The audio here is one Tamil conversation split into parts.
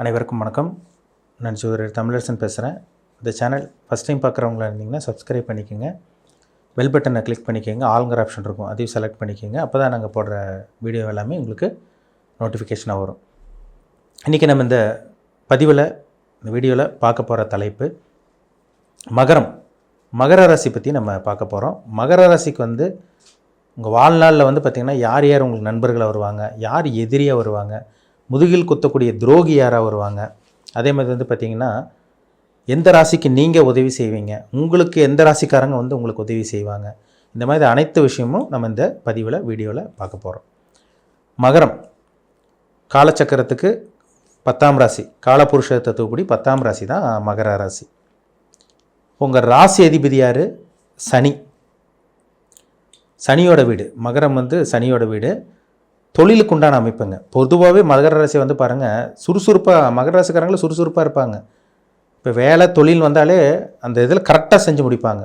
அனைவருக்கும் வணக்கம். நான் ஜோதிடர் தமிழரசன் பேசுகிறேன். இந்த சேனல் ஃபஸ்ட் டைம் பார்க்குறவங்களா இருந்தீங்கன்னா சப்ஸ்கிரைப் பண்ணிக்கோங்க, பெல் பட்டனை கிளிக் பண்ணிக்கோங்க, ஆளுங்கிற ஆப்ஷன் இருக்கும் அதையும் செலக்ட் பண்ணிக்கோங்க. அப்போ தான் நாங்கள் போடுற வீடியோ எல்லாமே உங்களுக்கு நோட்டிஃபிகேஷனாக வரும். இன்றைக்கி நம்ம இந்த வீடியோவில் பார்க்க போகிற தலைப்பு மகர ராசி பற்றி நம்ம பார்க்க போகிறோம். மகர ராசிக்கு உங்கள் வாழ்நாளில் பார்த்திங்கன்னா யார் யார் உங்களுக்கு நண்பர்களாக வருவாங்க, யார் எதிரியாக வருவாங்க, முதுகில் குத்தக்கூடிய துரோகி யாராக வருவாங்க, அதே மாதிரி பார்த்திங்கன்னா எந்த ராசிக்கு நீங்கள் உதவி செய்வீங்க, உங்களுக்கு எந்த ராசிக்காரங்க உங்களுக்கு உதவி செய்வாங்க, இந்த மாதிரி அனைத்து விஷயமும் நம்ம இந்த வீடியோவில் பார்க்க போகிறோம். மகரம் காலச்சக்கரத்துக்கு 10ஆம் ராசி, காலபுருஷ தத்துவப்படி 10ஆம் ராசி தான் மகர ராசி. உங்கள் ராசி அதிபதி யார்? சனியோட வீடு. மகரம் சனியோட வீடு. தொழிலுக்கு உண்டான அமைப்புங்க. பொதுவாகவே மகர ராசி பாருங்கள், சுறுசுறுப்பாக மகர ராசிக்காரங்களும் சுறுசுறுப்பாக இருப்பாங்க. இப்போ வேலை தொழில் வந்தாலே அந்த இதில் கரெக்டாக செஞ்சு முடிப்பாங்க.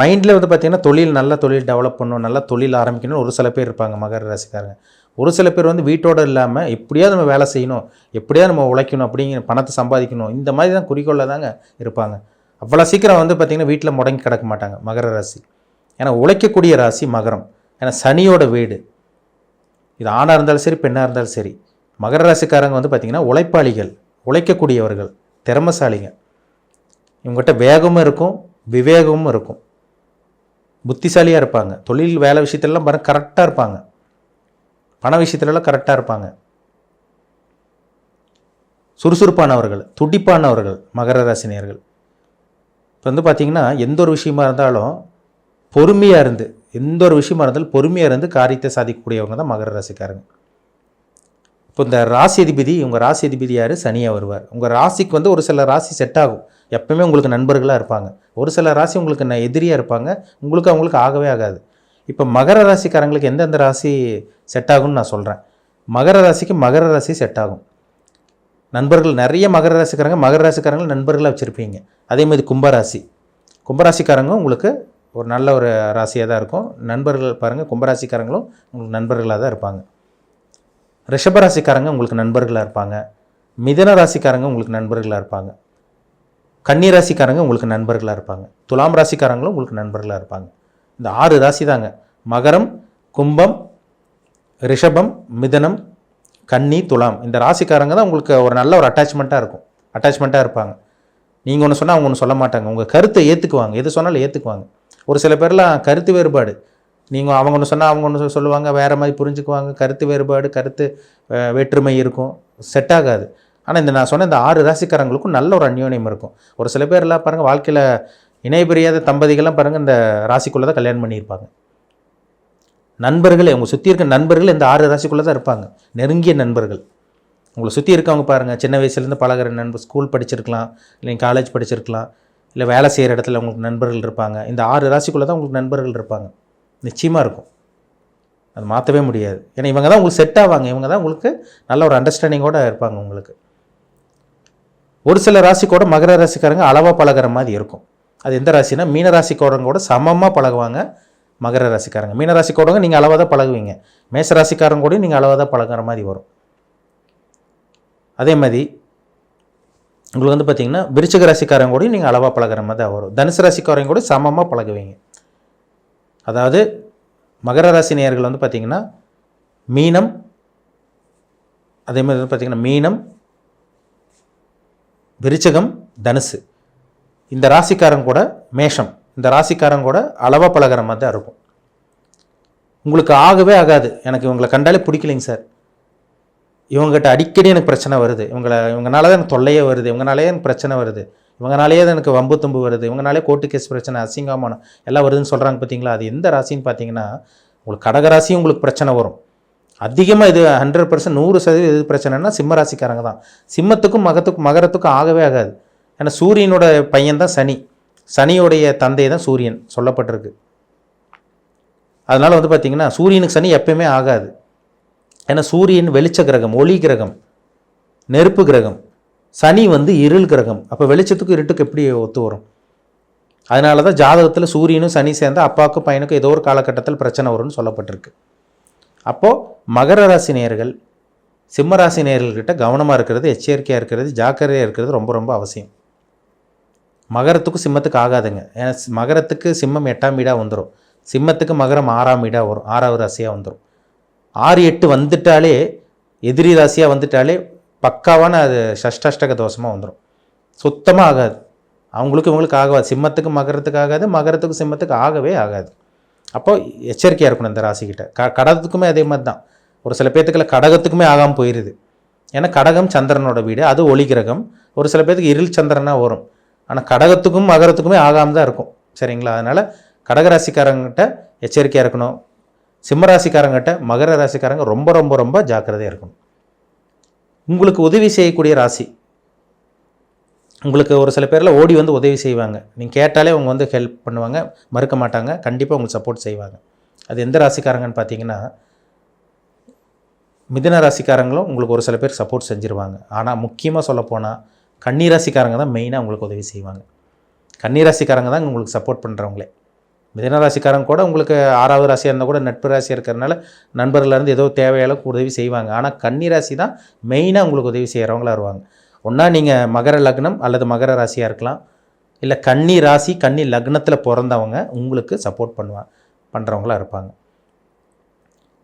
மைண்டில் பார்த்திங்கன்னா நல்ல தொழில் டெவலப் பண்ணணும், நல்ல தொழில் ஆரம்பிக்கணும்னு ஒரு சில பேர் இருப்பாங்க மகர ராசிக்காரங்க. ஒரு சில பேர் வீட்டோடு இல்லாமல் எப்படியாவது நம்ம வேலை செய்யணும், எப்படியாவது நம்ம உழைக்கணும், அப்படிங்கிற பணத்தை சம்பாதிக்கணும், இந்த மாதிரி தான் குறிக்கோளில் தாங்க இருப்பாங்க. அவ்வளோ சீக்கிரம் பார்த்திங்கன்னா வீட்டில் முடங்கி கிடக்க மாட்டாங்க மகர ராசி. ஏன்னா உழைக்கக்கூடிய ராசி மகரம். ஏன்னா சனியோட வீடு. இது ஆணாக இருந்தாலும் சரி, பெண்ணாக இருந்தாலும் சரி, மகர ராசிக்காரங்க பார்த்திங்கன்னா உழைப்பாளிகள், உழைக்கக்கூடியவர்கள், திறமசாலிங்க. இவங்ககிட்ட வேகமும் இருக்கும், விவேகமும் இருக்கும், புத்திசாலியாக இருப்பாங்க. தொழில் வேலை விஷயத்துலலாம் பாருங்கள் கரெக்டாக இருப்பாங்க, பண விஷயத்துலலாம் கரெக்டாக இருப்பாங்க. சுறுசுறுப்பானவர்கள், துடிப்பானவர்கள் மகர ராசினியர்கள். இப்போ பார்த்திங்கன்னா எந்த ஒரு விஷயமா இருந்தாலும் பொறுமையாக இருந்து காரியத்தை சாதிக்கக்கூடியவங்க தான் மகர ராசிக்காரங்க. இப்போ இந்த ராசி அதிபதி, உங்கள் ராசி அதிபதி யார்? சனியாக வருவார். உங்கள் ராசிக்கு ஒரு சில ராசி செட் ஆகும், எப்பவுமே உங்களுக்கு நண்பர்களாக இருப்பாங்க. ஒரு சில ராசி உங்களுக்கு எதிரியாக இருப்பாங்க, அவங்களுக்கு ஆகவே ஆகாது. இப்போ மகர ராசிக்காரங்களுக்கு எந்தெந்த ராசி செட் ஆகும்னு நான் சொல்கிறேன். மகர ராசி செட் ஆகும். நண்பர்கள் நிறைய மகர ராசிக்காரங்க நண்பர்களாக வச்சுருப்பீங்க. அதே மாதிரி கும்பராசிக்காரங்க உங்களுக்கு ஒரு நல்ல ஒரு ராசியாக தான் இருக்கும். நண்பர்கள் பாருங்கள், கும்பராசிக்காரங்களும் உங்களுக்கு நண்பர்களாக தான் இருப்பாங்க. ரிஷபராசிக்காரங்க உங்களுக்கு நண்பர்களாக இருப்பாங்க. மிதன ராசிக்காரங்க உங்களுக்கு நண்பர்களாக இருப்பாங்க. கன்னி ராசிக்காரங்க உங்களுக்கு நண்பர்களாக இருப்பாங்க. துலாம் ராசிக்காரங்களும் உங்களுக்கு நண்பர்களாக இருப்பாங்க. இந்த 6 ராசி தாங்க. மகரம், கும்பம், ரிஷபம், மிதனம், கன்னி, துலாம். இந்த ராசிக்காரங்க தான் உங்களுக்கு ஒரு நல்ல ஒரு அட்டாச்மெண்ட்டாக இருப்பாங்க. நீங்கள் ஒன்று சொன்னால் அவங்க ஒன்று சொல்ல மாட்டாங்க. உங்கள் கருத்தை ஏற்றுக்குவாங்க, எது சொன்னாலும் ஏற்றுக்குவாங்க. ஒரு சில பேர்லாம் கருத்து வேறுபாடு, நீங்கள் அவங்க ஒன்று சொன்னால் அவங்க ஒன்று சொல்லுவாங்க, வேறு மாதிரி புரிஞ்சுக்குவாங்க. கருத்து வேறுபாடு, வேற்றுமை இருக்கும், செட் ஆகாது. ஆனால் நான் சொன்ன இந்த 6 ராசிக்காரங்களுக்கும் நல்ல ஒரு அந்யோன்யம் இருக்கும். ஒரு சில பேர்லாம் பாருங்கள், வாழ்க்கையில் இணைபிரியாத தம்பதிகள்லாம் பாருங்கள் இந்த ராசிக்குள்ளே தான் கல்யாணம் பண்ணியிருப்பாங்க. நண்பர்களே, உங்கள் சுற்றி இருக்க நண்பர்கள் இந்த 6 ராசிக்குள்ளே தான் இருப்பாங்க, நெருங்கிய நண்பர்கள். உங்களை சுற்றி இருக்கவங்க பாருங்கள், சின்ன வயசுலேருந்து பழகிற நண்பர், ஸ்கூல் படிச்சிருக்கலாம், இல்லை காலேஜ் படிச்சிருக்கலாம், இல்லை வேலை செய்கிற இடத்துல உங்களுக்கு நண்பர்கள் இருப்பாங்க. இந்த 6 ராசிக்குள்ளே தான் உங்களுக்கு நண்பர்கள் இருப்பாங்க, நிச்சயமாக இருக்கும். அது மாற்றவே முடியாது. ஏன்னா இவங்க தான் உங்களுக்கு செட் ஆவாங்க, இவங்க தான் உங்களுக்கு நல்ல ஒரு அண்டர்ஸ்டாண்டிங்கோடு இருப்பாங்க உங்களுக்கு. ஒரு சில ராசிக்கோட மகர ராசிக்காரங்க அளவாக பழகிற மாதிரி இருக்கும். அது எந்த ராசினா, மீன ராசிக்காரங்க கூட சமமாக பழகுவாங்க மகர ராசிக்காரங்க. மீன ராசிக்காரங்க நீங்கள் அளவாக தான் பழகுவீங்க. மேச ராசிக்காரங்க கூட நீங்கள் அளவாக தான் பழகிற மாதிரி வரும். அதே மாதிரி உங்களுக்கு பார்த்திங்கன்னா விருச்சிக ராசிக்காரங்க கூட நீங்கள் அளவாக பழகிற மாதிரி தான் வரும். தனுசு ராசிக்காரங்க கூட சமமாக பழகுவீங்க. அதாவது மகர ராசி நேயர்கள் பார்த்திங்கன்னா மீனம், அதே மாதிரி பார்த்திங்கன்னா மீனம், விருச்சிகம், தனுசு, இந்த ராசிக்காரங்க கூட மேஷம், இந்த ராசிக்காரங்க கூட அளவாக பழகிற மாதிரி தான் இருக்கும். உங்களுக்கு ஆகவே ஆகாது, எனக்கு இவங்களை கண்டாலே பிடிக்கலைங்க சார், இவங்ககிட்ட அடிக்கடி எனக்கு பிரச்சனை வருது, இவங்கனால தான் எனக்கு தொல்லையே வருது, இவங்கனாலே எனக்கு பிரச்சனை வருது, இவங்கனாலேயே தான் எனக்கு வம்பு தும்பு வருது, இவங்கனாலே கோர்ட்டு கேஸ் பிரச்சனை, அசிங்கமான எல்லாம் வருதுன்னு சொல்கிறாங்க பார்த்தீங்களா. அது எந்த ராசின்னு பார்த்தீங்கன்னா, உங்களுக்கு கடகராசியும் உங்களுக்கு பிரச்சனை வரும் அதிகமாக. இது 100%, 100% எது பிரச்சனைனா சிம்ம ராசிக்காரங்க தான். சிம்மத்துக்கும் மகரத்துக்கும் ஆகவே ஆகாது. ஏன்னா சூரியனோட பையன் தான் சனியோடைய தந்தை தான் சூரியன் சொல்லப்பட்டிருக்கு. அதனால் பார்த்திங்கன்னா சூரியனுக்கு சனி எப்பயுமே ஆகாது. ஏன்னா சூரியன் வெளிச்ச கிரகம், ஒளி கிரகம், நெருப்பு கிரகம். சனி இருள் கிரகம். அப்போ வெளிச்சத்துக்கும் இருட்டுக்கு எப்படி ஒத்து வரும்? அதனால தான் ஜாதகத்தில் சூரியனும் சனி சேர்ந்தால் அப்பாவுக்கும் பையனுக்கும் ஏதோ ஒரு காலகட்டத்தில் பிரச்சனை வரும்னு சொல்லப்பட்டிருக்கு. அப்போது மகர ராசி நேயர்கள் சிம்மராசி நேயர்கள்கிட்ட கவனமாக இருக்கிறது, எச்சரிக்கையாக இருக்கிறது, ஜாக்கிரதையாக இருக்கிறது ரொம்ப ரொம்ப அவசியம். மகரத்துக்கும் சிம்மத்துக்கு ஆகாதுங்க. ஏன்னா மகரத்துக்கு சிம்மம் 8ஆம் வீடாக வந்துடும், சிம்மத்துக்கு மகரம் 6ஆம் வீடாக வரும், 6வது ராசியாக வந்துடும். 6, 8 வந்துட்டாலே, எதிரி ராசியாக வந்துட்டாலே பக்காவான அது ஷஷ்டாஷ்டக தோஷமாக வந்துடும். சுத்தமாக ஆகாது. அவங்களுக்கு இவங்களுக்கு ஆகாது. சிம்மத்துக்கு மகரத்துக்கு ஆகாது, மகரத்துக்கு சிம்மத்துக்கு ஆகவே ஆகாது. அப்போ எச்சரிக்கையாக இருக்கணும் இந்த ராசிக்கிட்ட. கடகத்துக்குமே அதே மாதிரி தான். ஒரு சில பேர்த்துக்குள்ள கடகத்துக்குமே ஆகாமல் போயிடுது. ஏன்னா கடகம் சந்திரனோட வீடு, அது ஒளி கிரகம். ஒரு சில பேர்த்துக்கு இருள் சந்திரனாக வரும். ஆனால் கடகத்துக்கும் மகரத்துக்குமே ஆகாமல் தான் இருக்கும். சரிங்களா? அதனால் கடகராசிக்காரங்கிட்ட எச்சரிக்கையாக இருக்கணும். சிம்மராசிக்காரங்கிட்ட மகர ராசிக்காரங்க ரொம்ப ரொம்ப ரொம்ப ஜாக்கிரதையாக இருக்கணும். உங்களுக்கு உதவி செய்யக்கூடிய ராசி. உங்களுக்கு ஒரு சில பேரில் ஓடி வந்து உதவி செய்வாங்க. நீங்கள் கேட்டாலே அவங்க வந்து ஹெல்ப் பண்ணுவாங்க, மறுக்க மாட்டாங்க, கண்டிப்பாக உங்களுக்கு சப்போர்ட் செய்வாங்க. அது எந்த ராசிக்காரங்கன்னு பார்த்தீங்கன்னா, மிதுன ராசிக்காரங்களும் உங்களுக்கு ஒரு சில பேர் சப்போர்ட் செஞ்சுருவாங்க. ஆனால் முக்கியமாக சொல்லப்போனால் கன்னிராசிக்காரங்க தான் மெயினாக உங்களுக்கு உதவி செய்வாங்க. கன்னிராசிக்காரங்க தான் உங்களுக்கு சப்போர்ட் பண்ணுறவங்களே. மிதுன ராசிக்காரங்க கூட உங்களுக்கு 6வது ராசியாக இருந்தால் கூட நட்பு ராசியாக இருக்கிறதுனால நண்பர்கள்லேருந்து ஏதோ தேவையாளவுக்கு உதவி செய்வாங்க. ஆனால் கன்னிராசி தான் மெயினாக உங்களுக்கு உதவி செய்கிறவங்களா வருவாங்க. ஒன்றா நீங்கள் மகர லக்னம் அல்லது மகர ராசியாக இருக்கலாம், இல்லை கன்னி ராசி கன்னி லக்னத்தில் பிறந்தவங்க உங்களுக்கு சப்போர்ட் பண்ணுறவங்களா இருப்பாங்க.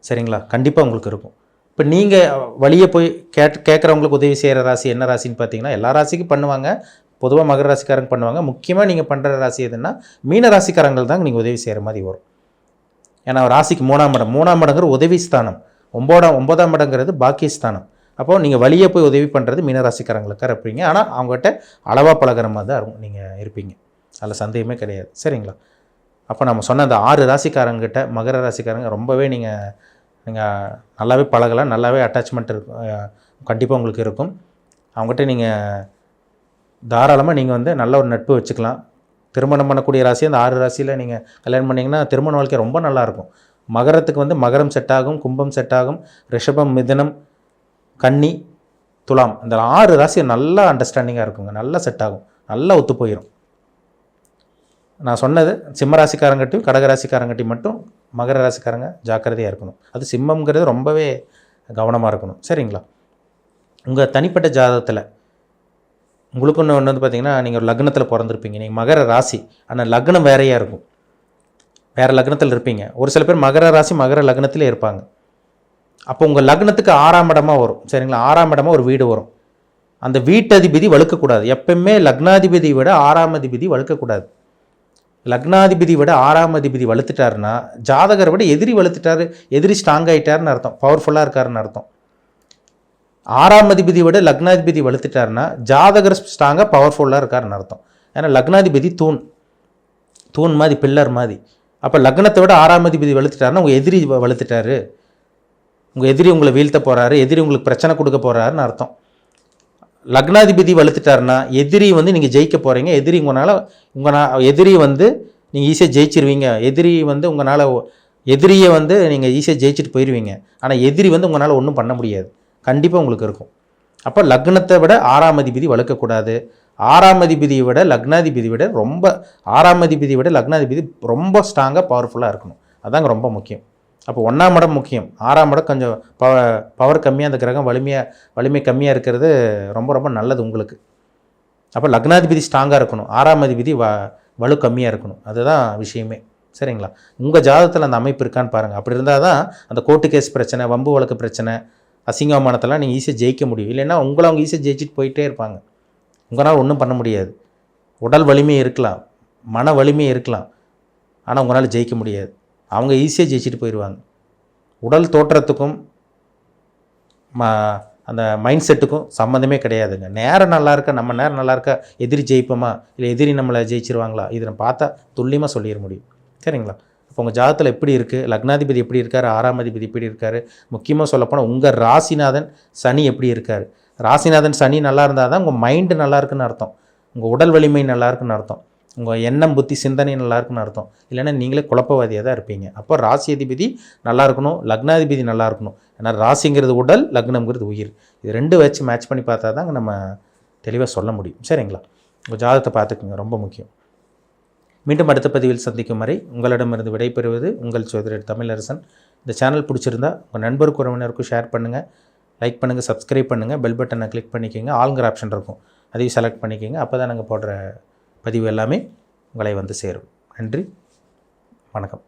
சரிங்களா? கண்டிப்பாக உங்களுக்கு இருக்கும். இப்போ நீங்கள் வழியே போய் கேட்குறவங்களுக்கு உதவி செய்கிற ராசி என்ன ராசின்னு பார்த்தீங்கன்னா, எல்லா ராசிக்கும் பண்ணுவாங்க. பொதுவாக மகர ராசிக்காரங்க பண்ணுவாங்க. முக்கியமாக நீங்கள் பண்ணுற ராசி எதுன்னா மீன ராசிக்காரங்கள் தான் நீங்கள் உதவி செய்கிற மாதிரி வரும். ஏன்னா ராசிக்கு 3ஆம் இடம், 3ஆம் இடங்கிற உதவி ஸ்தானம், 9ஆம் இடங்கிறது பாக்கியஸ்தானம். அப்போது நீங்கள் வழியே போய் உதவி பண்ணுறது மீனராசிக்காரங்களுக்காக இருப்பீங்க. ஆனால் அவங்ககிட்ட அளவாக பழகிற மாதிரி தான் இருக்கும் நீங்கள் இருப்பீங்க. அதில் சந்தேகமே கிடையாது. சரிங்களா? அப்போ நம்ம சொன்ன அந்த 6 ராசிக்காரங்கிட்ட மகர ராசிக்காரங்க ரொம்பவே நீங்கள் நல்லாவே பழகலாம், நல்லாவே அட்டாச்மெண்ட் இருக்கும், கண்டிப்பாக உங்களுக்கு இருக்கும். அவங்ககிட்ட நீங்கள் தாராளமாக நீங்கள் வந்து நல்ல ஒரு நட்பு வச்சுக்கலாம். திருமணம் பண்ணக்கூடிய ராசி அந்த 6 ராசியில் நீங்கள் கல்யாணம் பண்ணிங்கன்னா திருமண வாழ்க்கை ரொம்ப நல்லாயிருக்கும். மகரத்துக்கு வந்து மகரம் செட் ஆகும், கும்பம் செட் ஆகும், ரிஷபம், மிதுனம், கன்னி, துலாம், இந்த 6 ராசி நல்லா அண்டர்ஸ்டாண்டிங்காக இருக்குங்க. நல்லா செட் ஆகும், நல்லா ஒத்து போயிடும். நான் சொன்னது சிம்மராசிக்காரங்கட்டையும் கடகராசிக்காரங்கட்டையும் மட்டும் மகர ராசிக்காரங்க ஜாக்கிரதையாக இருக்கணும். அது சிம்மங்கிறது ரொம்பவே கவனமாக இருக்கணும். சரிங்களா? உங்கள் தனிப்பட்ட ஜாதகத்தில் உங்களுக்கு ஒன்று வந்து பார்த்தீங்கன்னா, நீங்கள் ஒரு லக்னத்தில் பிறந்திருப்பீங்க. நீங்கள் மகர ராசி, ஆனால் லக்னம் வேறையாக இருக்கும், வேறு லக்னத்தில் இருப்பீங்க. ஒரு சில பேர் மகர ராசி மகர லக்னத்திலே இருப்பாங்க. அப்போ உங்கள் லக்னத்துக்கு 6ஆம் இடமாக வரும். சரிங்களா? 6ஆம் இடமாக ஒரு வீடு வரும். அந்த வீட்டதிபதி வலுக்கக்கூடாது. எப்பவுமே லக்னாதிபதி விட 6ஆம் அதிபதி வலுக்கக்கூடாது. லக்னாதிபதி விட 6ஆம் அதிபதி வலுத்துட்டாருன்னா ஜாதகரை விட எதிரி வலுத்துட்டாரு, எதிரி ஸ்ட்ராங் ஆகிட்டாருன்னு அர்த்தம், பவர்ஃபுல்லாக இருக்காருன்னு அர்த்தம். 6ஆம் அதிபதி விட லக்னாதிபதி வலுத்துட்டாருன்னா ஜாதகர் ஸ்ட்ராங்காக பவர்ஃபுல்லாக இருக்காருன்னு அர்த்தம். ஏன்னா லக்னாதிபதி தூண் மாதிரி, பில்லர் மாதிரி. அப்போ லக்னத்தை விட 6ஆம் அதிபதி வலுத்துட்டாருன்னா உங்கள் எதிரி வலுத்துட்டாரு, உங்கள் எதிரி உங்களை வீழ்த்த போகிறாரு, எதிரி உங்களுக்கு பிரச்சனை கொடுக்க போகிறாருன்னு அர்த்தம். லக்னாதிபதி வலுத்துட்டாருன்னா எதிரி வந்து நீங்கள் ஜெயிக்க போகிறீங்க, எதிரி எதிரி வந்து நீங்கள் ஈஸியாக ஜெயிச்சிருவீங்க, எதிரி வந்து எதிரியை வந்து நீங்கள் ஈஸியாக ஜெயிச்சுட்டு போயிடுவீங்க. ஆனால் எதிரி வந்து உங்களால் ஒன்றும் பண்ண முடியாது, கண்டிப்பாக உங்களுக்கு இருக்கும். அப்போ லக்னத்தை விட 6ஆம் அதிபதி வலுக்கக்கூடாது. 6ஆம் அதிபதியை விட லக்னாதிபதி விட 6ஆம் அதிபதி விட லக்னாதிபதி ரொம்ப ஸ்ட்ராங்காக பவர்ஃபுல்லாக இருக்கணும். அதாங்க ரொம்ப முக்கியம். அப்போ 1ஆம் இடம் முக்கியம், 6ஆம் இடம் கொஞ்சம் பவர் கம்மியாக, அந்த கிரகம் வலிமை கம்மியாக இருக்கிறது ரொம்ப ரொம்ப நல்லது உங்களுக்கு. அப்போ லக்னாதிபதி ஸ்ட்ராங்காக இருக்கணும், 6ஆம் அதிபதி வலு கம்மியாக இருக்கணும், அதுதான் விஷயமே. சரிங்களா? உங்கள் ஜாதகத்தில் அந்த அமைப்பு இருக்கான்னு பாருங்கள். அப்படி இருந்தால் தான் அந்த கோர்ட்டு கேஸ் பிரச்சனை, வம்பு வழக்கு பிரச்சனை, அசிங்கமானத்தெல்லாம் நீங்கள் ஈஸியாக ஜெயிக்க முடியும். இல்லைன்னா உங்களை அவங்க ஈஸியாக ஜெயிச்சுட்டு போயிட்டே இருப்பாங்க. உங்களால் ஒன்றும் பண்ண முடியாது. உடல் வலிமை இருக்கலாம், மன வலிமை இருக்கலாம், ஆனால் உங்களால் ஜெயிக்க முடியாது. அவங்க ஈஸியாக ஜெயிச்சுட்டு போயிடுவாங்க. உடல் தோற்றத்துக்கும் அந்த மைண்ட் செட்டுக்கும் சம்மந்தமே கிடையாதுங்க. நேரம் நல்லா இருக்கா, நம்ம நேரம் நல்லா இருக்கா, எதிரி ஜெயிப்போமா இல்லை எதிரி நம்மளை ஜெயிச்சிருவாங்களா, இதை நம்ம பார்த்தா துல்லியமாக சொல்லிட முடியும். சரிங்களா? இப்போ உங்கள் ஜாதகத்தில் எப்படி இருக்குது, லக்னாதிபதி எப்படி இருக்கார், 6ஆம் அதிபதி எப்படி இருக்கார், முக்கியமாக சொல்லப்போனால் உங்கள் ராசிநாதன் சனி எப்படி இருக்கார். ராசிநாதன் சனி நல்லா இருந்தால் தான் உங்கள் மைண்டு நல்லா இருக்குன்னு அர்த்தம், உங்கள் உடல் வலிமை நல்லா இருக்குன்னு அர்த்தம், உங்கள் எண்ணம் புத்தி சிந்தனை நல்லா இருக்குன்னு அர்த்தம். இல்லைன்னா நீங்களே குழப்பவாதியாக தான் இருப்பீங்க. அப்போ ராசி அதிபதி நல்லா இருக்கணும், லக்னாதிபதி நல்லா இருக்கணும். ஏன்னா ராசிங்கிறது உடல், லக்னம்ங்கிறது உயிர். இது ரெண்டு வச்சு மேட்ச் பண்ணி பார்த்தா தாங்க நம்ம தெளிவாக சொல்ல முடியும். சரிங்களா? உங்கள் ஜாதகத்தை பார்த்துக்குங்க, ரொம்ப முக்கியம். மீண்டும் அடுத்த பதிவில் சந்திக்கும் வரை உங்களிடமிருந்து விடைபெறுவது உங்கள் ஜோதிடர் தமிழரசன். இந்த சேனல் பிடிச்சிருந்தா உங்கள் நண்பருக்கு உறவினருக்கும் ஷேர் பண்ணுங்கள். லைக் பண்ணுங்கள், சப்ஸ்கிரைப் பண்ணுங்கள், பெல் பட்டனை கிளிக் பண்ணிக்கோங்க, ஆளுங்கிற ஆப்ஷன் இருக்கும், அதையும் செலக்ட் பண்ணிக்கோங்க. அப்போ தான் நாங்கள் போடுற பதிவு எல்லாமே உங்களை வந்து சேரும். நன்றி, வணக்கம்.